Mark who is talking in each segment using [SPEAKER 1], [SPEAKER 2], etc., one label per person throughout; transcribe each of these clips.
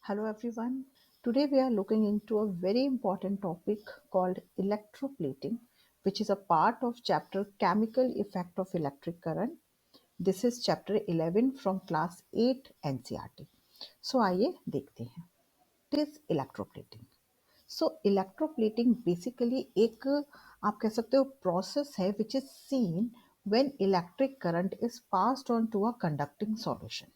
[SPEAKER 1] Hello everyone. Today we are looking into a very important topic called electroplating, which is a part of chapter Chemical Effect of Electric Current. This is chapter 11 from class 8 NCERT. So आइए देखते हैं. What is electroplating? So electroplating basically एक आप कह सकते हो process है which is seen when electric current is passed on to a conducting solution.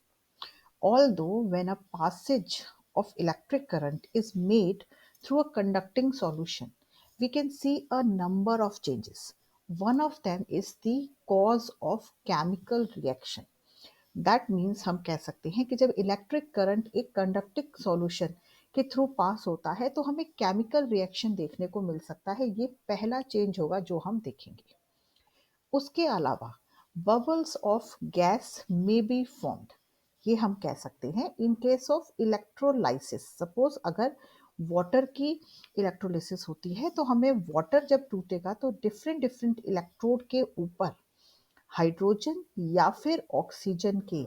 [SPEAKER 1] Although when a passage of electric current is made through a conducting solution, we can see a number of changes. One of them is the cause of chemical reaction. That means हम कह सकते हैं कि जब electric current एक conducting solution के through pass होता है तो हमें केमिकल रिएक्शन देखने को मिल सकता है. ये पहला चेंज होगा जो हम देखेंगे. उसके अलावा bubbles of gas may be formed. ये हम कह सकते हैं in case of electrolysis. Suppose अगर वाटर की इलेक्ट्रोलिसिस होती है तो हमें वाटर जब टूटेगा तो डिफरेंट डिफरेंट इलेक्ट्रोड के ऊपर हाइड्रोजन या फिर ऑक्सीजन के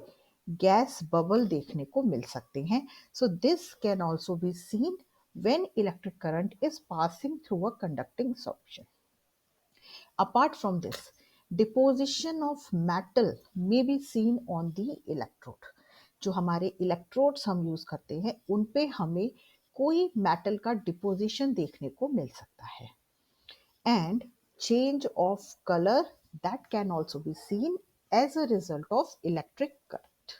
[SPEAKER 1] गैस बबल देखने को मिल सकते हैं. So this can also be scene when electric current is passing through a conducting solution. Apart from this, deposition of metal may be seen on the electrode. जो हमारे electrodes हम use करते हैं उन पे हमें कोई मेटल का डिपोजिशन देखने को मिल सकता है. And change of colour that can also be seen as a result of electric current.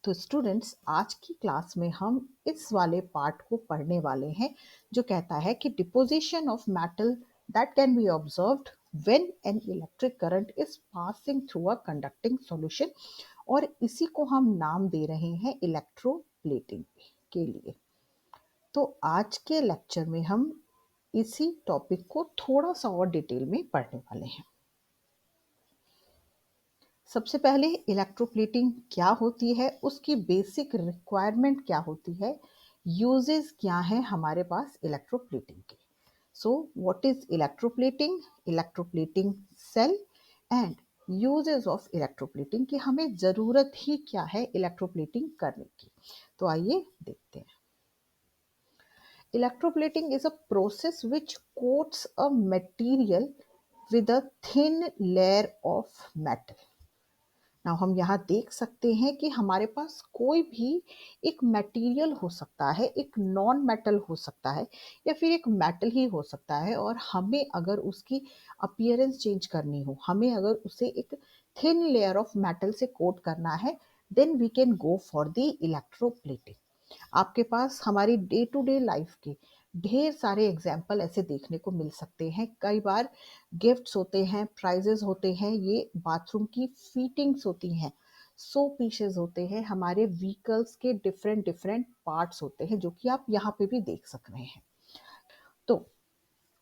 [SPEAKER 1] तो स्टूडेंट्स आज की क्लास में हम इस वाले पार्ट को पढ़ने वाले हैं जो कहता है कि deposition of metal that can be observed when an electric current is passing through a conducting solution. और इसी को हम नाम दे रहे हैं इलेक्ट्रोप्लेटिंग के लिए. तो आज के लेक्चर में हम इसी टॉपिक को थोड़ा सा और डिटेल में पढ़ने वाले हैं. सबसे पहले इलेक्ट्रोप्लेटिंग क्या होती है, उसकी बेसिक रिक्वायरमेंट क्या होती है, यूजेस क्या हैं हमारे पास इलेक्ट्रोप्लेटिंग के. So what is electroplating, electroplating cell and uses of electroplating कि हमें ज़रूरत ही क्या है इलेक्ट्रोप्लेटिंग करने की. तो आइए देखते हैं. Electroplating is a process which coats a material with a thin layer of metal. Now हम यहाँ देख सकते हैं कि हमारे पास कोई भी एक मटेरियल हो सकता है, एक नॉन मेटल हो सकता है या फिर एक मेटल ही हो सकता है. और हमें अगर उसकी अपीयरेंस चेंज करनी हो, हमें अगर उसे एक थिन लेयर ऑफ मेटल से कोट करना है, then we can go for the electroplating. आपके पास हमारी डे टू डे लाइफ के ढेर सारे एग्जाम्पल ऐसे देखने को मिल सकते हैं. कई बार गिफ्ट्स होते हैं, प्राइजेस होते हैं, ये बाथरूम की फिटिंग्स होती हैं, सो पीसेस होते हैं, हमारे व्हीकल्स के डिफरेंट डिफरेंट पार्ट्स होते हैं जो कि आप यहाँ पे भी देख सक रहे हैं. तो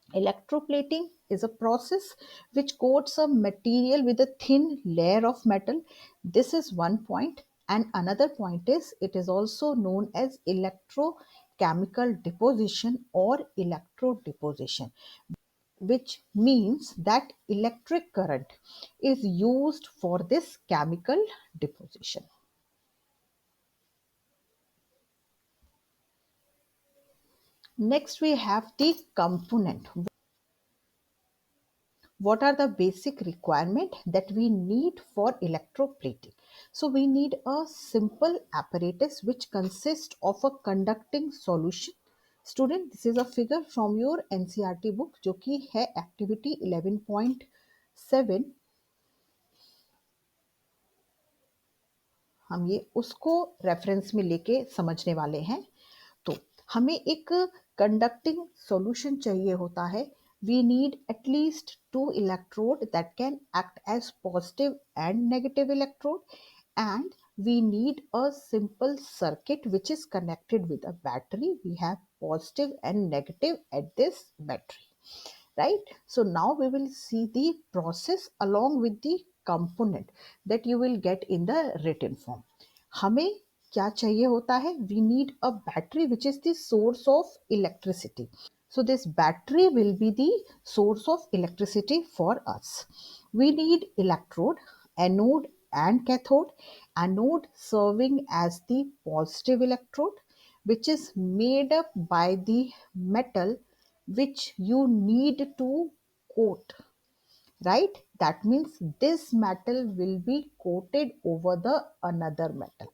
[SPEAKER 1] electroplating is a process which coats a material with a thin layer of metal. This is one point. And another point is it is also known as electrochemical deposition or electrodeposition, which means that electric current is used for this chemical deposition. Next, we have the component. What are the basic requirement that we need for electroplating? So we need a simple apparatus which consists of a conducting solution. Student, this is a figure from your NCERT book जो कि है activity 11.7. हम ये उसको reference में लेके समझने वाले हैं. तो हमें एक कंडक्टिंग सॉल्यूशन चाहिए होता है. We need at least two electrode that can act as positive and negative electrode, and we need a simple circuit which is connected with a battery. We have positive and negative at this battery, right? So now we will see the process along with the component that you will get in the written form. हमें क्या चाहिए होता है? We need a battery which is the source of electricity. So this battery will be the source of electricity for us. We need electrode, anode and cathode. Anode serving as the positive electrode, which is made up by the metal which you need to coat, right? That means this metal will be coated over the another metal,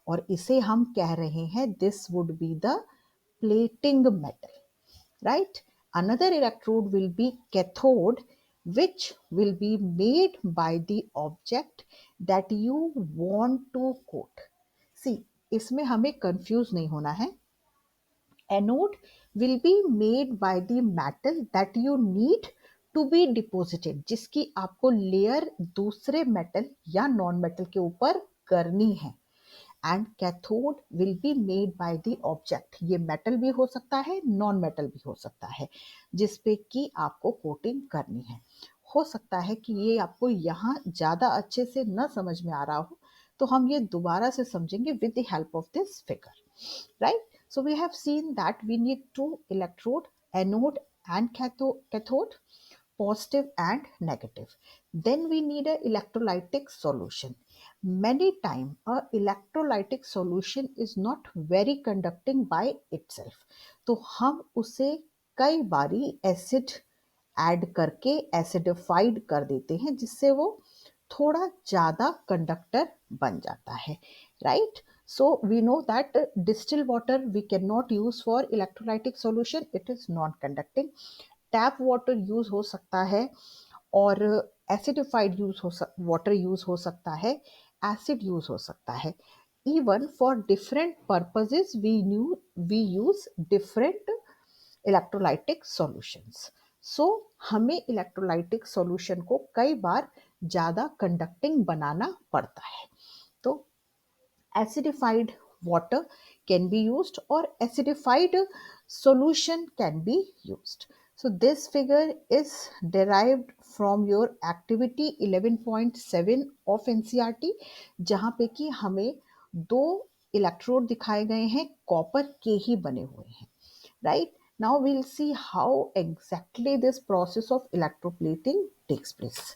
[SPEAKER 1] और इसे हम कह रहे हैं this would be the plating metal, right? Another electrode will be cathode, which will be made by the object that you want to coat. See, इसमें हमें confuse नहीं होना है. Anode will be made by the metal that you need to be deposited, जिसकी आपको layer दूसरे metal या non metal के ऊपर करनी है. And cathode will be made by the object, ये मेटल भी हो सकता है, नॉन मेटल भी हो सकता है, जिसपे कि आपको कोटिंग करनी है. हो सकता है कि ये आपको यहाँ ज़्यादा अच्छे से न समझ में आ रहा हो, तो हम ये दोबारा से समझेंगे with the help of this figure, right? So we have seen that we need two electrode, anode and cathode, positive and negative. Then we need a electrolytic solution. Many time a electrolytic solution is not very conducting by itself. तो हम उसे कई बारी acid add करके acidified कर देते हैं, जिससे वो थोड़ा ज़्यादा कंडक्टर बन जाता है, right? So we know that distilled water we cannot use for electrolytic solution, it is non-conducting. Tap water use हो सकता है, और एसिडिफाइड वाटर यूज हो सकता है, एसिड यूज हो सकता है. Even for different purposes we use different electrolytic solutions. So हमें इलेक्ट्रोलाइटिक सॉल्यूशन को कई बार ज़्यादा कंडक्टिंग बनाना पड़ता है. तो acidified water can be used or acidified solution can be used. So this figure is derived from your activity 11.7 of NCERT, जहाँ पे कि हमें दो इलेक्ट्रोड दिखाए गए हैं, कॉपर के ही बने हुए हैं, right? Now we'll see how exactly this process of electroplating takes place.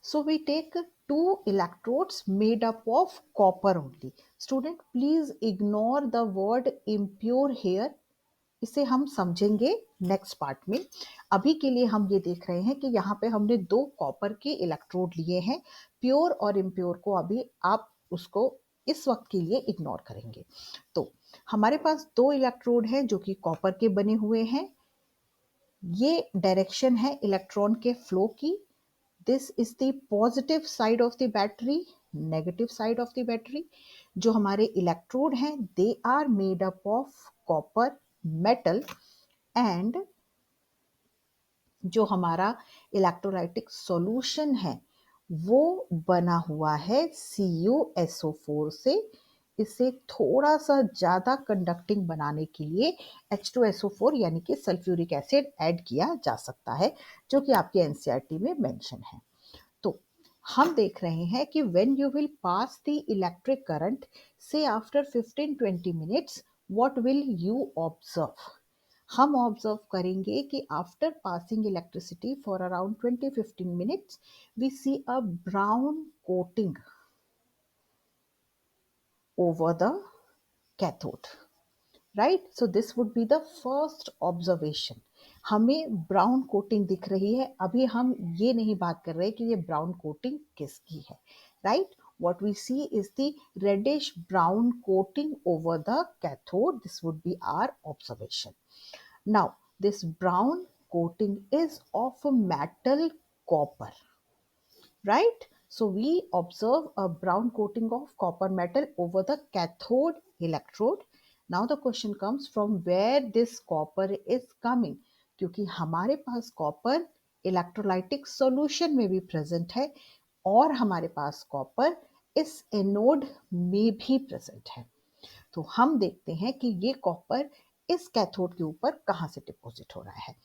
[SPEAKER 1] So we take two electrodes made up of copper only. Student, please ignore the word impure here. इसे हम समझेंगे नेक्स्ट पार्ट में. अभी के लिए हम ये देख रहे हैं कि यहाँ पे हमने दो कॉपर के इलेक्ट्रोड लिए हैं. प्योर और इम्प्योर को अभी आप उसको इस वक्त के लिए इग्नोर करेंगे. तो हमारे पास दो इलेक्ट्रोड हैं जो कि कॉपर के बने हुए हैं. ये डायरेक्शन है इलेक्ट्रॉन के फ्लो की. This is the positive side of the battery, negative side of the battery. जो हमारे इलेक्ट्रोड हैं they are made up of copper metal, and जो हमारा इलेक्ट्रोलाइटिक सॉल्यूशन है वो बना हुआ है CuSO4 से. इसे थोड़ा सा ज़्यादा कंडक्टिंग बनाने के लिए H2SO4 यानी कि सल्फ्यूरिक एसिड ऐड किया जा सकता है, जो कि आपके एनसीईआरटी में मेंशन है. तो हम देख रहे हैं कि when you will pass the electric current, say after 15-20 minutes, what will you observe? हम ऑब्जर्व करेंगे कि after passing electricity for around 20-15 minutes we see a brown coating over the cathode, right? So this would be the first observation. हमें brown coating दिख रही है. अभी हम ये नहीं बात कर रहे कि ये ब्राउन कोटिंग किसकी है, right? What we see is the reddish brown coating over the cathode. This would be our observation. Now this brown coating is of a metal copper, right? So we observe a brown coating of copper metal over the cathode electrode. Now the question comes from where this copper is coming, क्योंकि हमारे पास copper electrolytic solution में भी present है और हमारे पास copper इस anode में भी प्रेजेंट है. तो हम देखते हैं कि ये कॉपर इस कैथोड के ऊपर कहाँ से डिपॉजिट हो रहा है.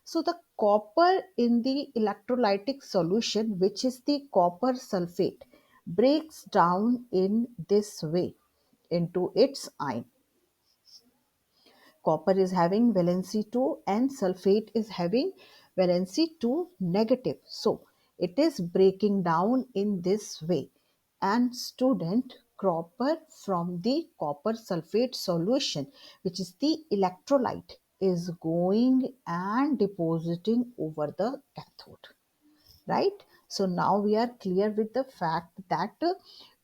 [SPEAKER 1] So the copper in the electrolytic solution, which is the copper sulfate, breaks down in this way into its ion. Copper is having valency 2 and sulfate is having valency 2 negative. So it is breaking down in this way. And student, copper from the copper sulfate solution, which is the electrolyte, is going and depositing over the cathode, right? So now we are clear with the fact that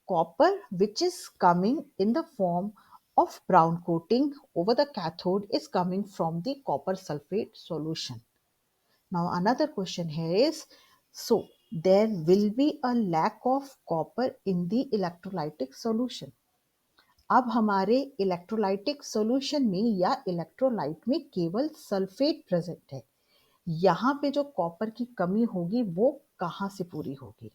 [SPEAKER 1] copper which is coming in the form of brown coating over the cathode is coming from the copper sulfate solution. Now another question here is, so there will be a lack of copper in the electrolytic solution. अब हमारे electrolytic solution में या electrolyte में केवल sulphate present है, यहाँ पे जो कॉपर की कमी होगी वो कहाँ से पूरी होगी,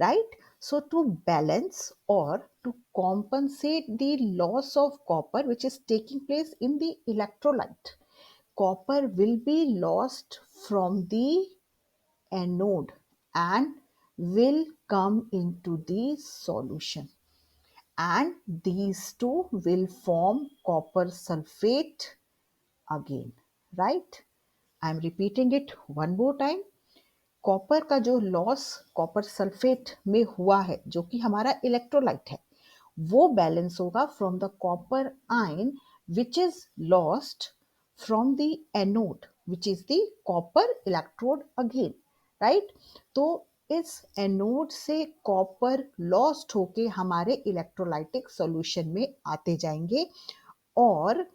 [SPEAKER 1] right? So to balance or to compensate the loss of copper which is taking place in the electrolyte, copper will be lost from the anode and will come into the solution, and these two will form copper sulfate again, right? I am repeating it one more time. Copper का जो loss copper sulphate में हुआ है जो कि हमारा electrolyte है, वो बैलेंस होगा from the copper ion which is lost from the anode which is the copper electrode again, right? तो इस एनोड से कॉपर लॉस्ट होके हमारे इलेक्ट्रोलाइटिक सॉल्यूशन में आते जाएंगे, और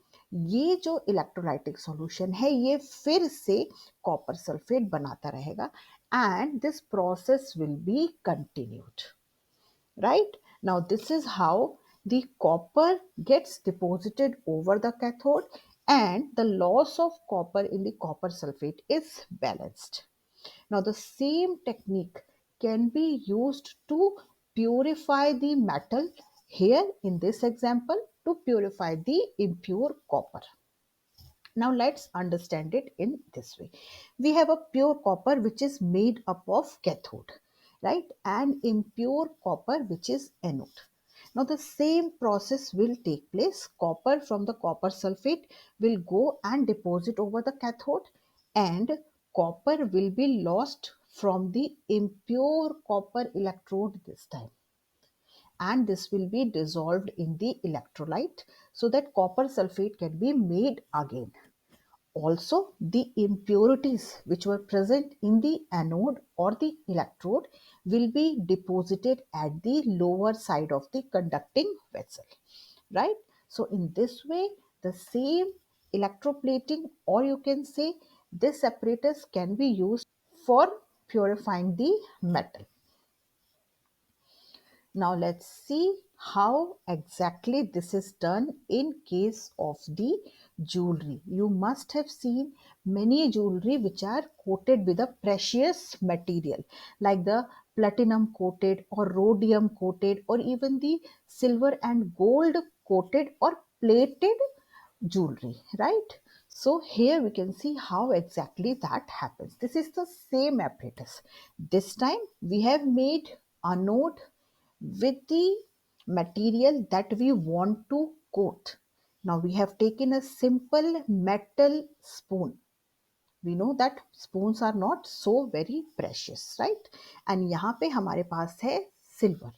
[SPEAKER 1] ये जो इलेक्ट्रोलाइटिक सॉल्यूशन है ये फिर से कॉपर सल्फेट बनाता रहेगा, and this process will be continued, right? Now this is how the copper gets deposited over the cathode and the loss of copper in the copper sulfate is balanced. Now the same technique can be used to purify the metal, here in this example to purify the impure copper. Now let's understand it in this way. We have a pure copper which is made up of cathode, right? And impure copper which is anode. Now the same process will take place. Copper from the copper sulfate will go and deposit over the cathode, and copper will be lost from the impure copper electrode this time, and this will be dissolved in the electrolyte so that copper sulfate can be made again. Also, the impurities which were present in the anode or the electrode will be deposited at the lower side of the conducting vessel, right? So, in this way, the same electroplating, or you can say this apparatus, can be used for purifying the metal. Now let's see how exactly this is done in case of the jewelry. You must have seen many jewelry which are coated with a precious material like the platinum coated or rhodium coated or even the silver and gold coated or plated jewelry, right? So here we can see how exactly that happens. This is the same apparatus. This time we have made anode with the material that we want to coat. Now we have taken a simple metal spoon. We know that spoons are not so very precious, right? And यहाँ पे हमारे पास है silver.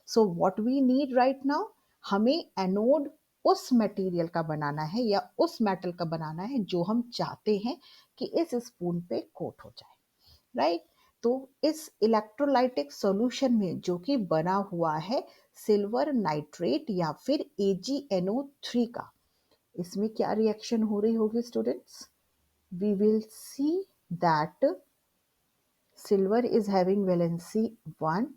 [SPEAKER 1] So what we need right now, हमें anode उस material का बनाना है या उस मेटल का बनाना है जो हम चाहते हैं कि इस स्पून पे कोट हो जाए, राइट? तो इस इलेक्ट्रोलाइटिक सॉल्यूशन में जो कि बना हुआ है सिल्वर नाइट्रेट या फिर AgNO3 का, इसमें क्या रिएक्शन हो रही होगी students? We will see that silver is having valency 1,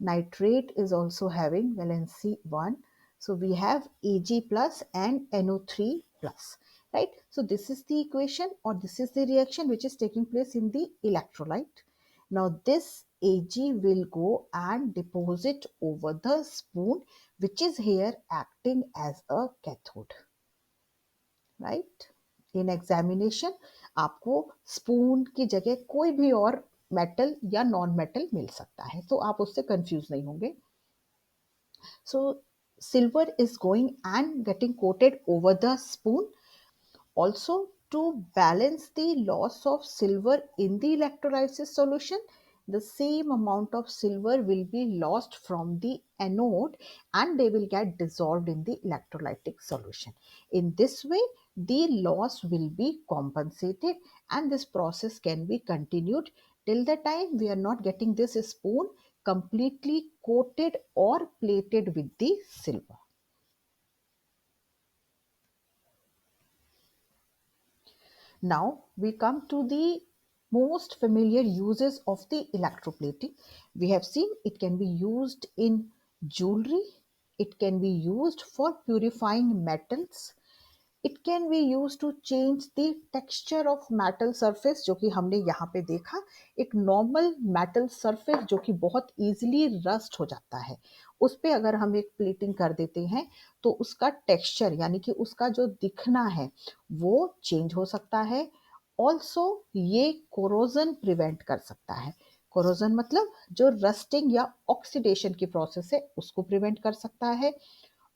[SPEAKER 1] nitrate is also having valency 1. So we have Ag plus and NO3 plus, right? So this is the equation, or this is the reaction which is taking place in the electrolyte. Now this Ag will go and deposit over the spoon which is here acting as a cathode, right? In examination आपको spoon की जगह कोई भी और metal या non metal मिल सकता है, तो आप उससे कंफ्यूज नहीं होंगे. So silver is going and getting coated over the spoon. Also, to balance the loss of silver in the electrolysis solution, the same amount of silver will be lost from the anode and they will get dissolved in the electrolytic solution. In this way, the loss will be compensated and this process can be continued till the time we are not getting this spoon completely coated or plated with the silver. Now we come to the most familiar uses of the electroplating. We have seen it can be used in jewelry, it can be used for purifying metals, it can be use to change the texture of metal surface, जो कि हमने यहाँ पे देखा एक normal metal surface जो कि बहुत इजीली रस्ट हो जाता है, उस पे अगर हम एक प्लेटिंग कर देते हैं तो उसका टेक्सचर यानी कि उसका जो दिखना है वो चेंज हो सकता है। ऑल्सो ये कोरोजन प्रिवेंट कर सकता है। कोरोजन मतलब जो रस्टिंग या ऑक्सीडेशन की प्रोसेस है उसको प्रिवेंट कर सकता है।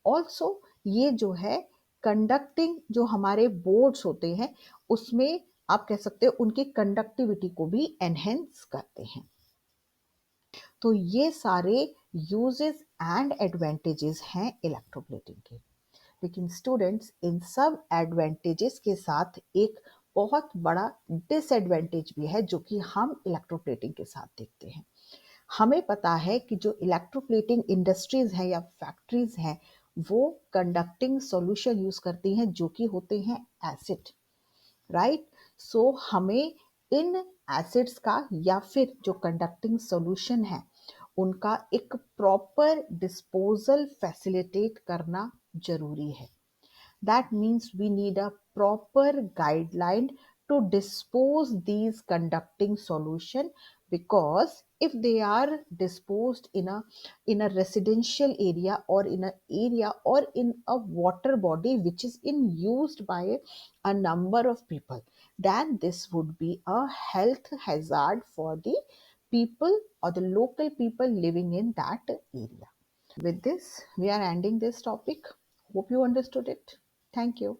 [SPEAKER 1] ऑल्सो ये जो है कंडक्टिंग जो हमारे बोर्ड्स होते हैं उसमें आप कह सकते हो उनकी कंडक्टिविटी को भी एनहेंस करते हैं। तो ये सारे यूजेस एंड एडवांटेजेस हैं इलेक्ट्रोप्लेटिंग के। लेकिन स्टूडेंट्स इन सब एडवांटेजेस के साथ एक बहुत बड़ा डिसएडवांटेज भी है जो कि हम इलेक्ट्रोप्लेटिंग के साथ देखते हैं। हमें पता है कि जो इलेक्ट्रोप्लेटिंग इंडस्ट्रीज हैं या फैक्ट्रीज हैं वो कंडक्टिंग सॉल्यूशन यूज करती हैं जो कि होते हैं एसिड, राइट। सो हमें इन एसिड्स का या फिर जो कंडक्टिंग सॉल्यूशन है उनका एक प्रॉपर डिस्पोजल फैसिलिटेट करना जरूरी है। That means we need a proper guideline to dispose these conducting solution, because if they are disposed in a residential area or in an area or in a water body which is in used by a number of people, then this would be a health hazard for the people or the local people living in that area. With this we are ending this topic. Hope you understood it. Thank you.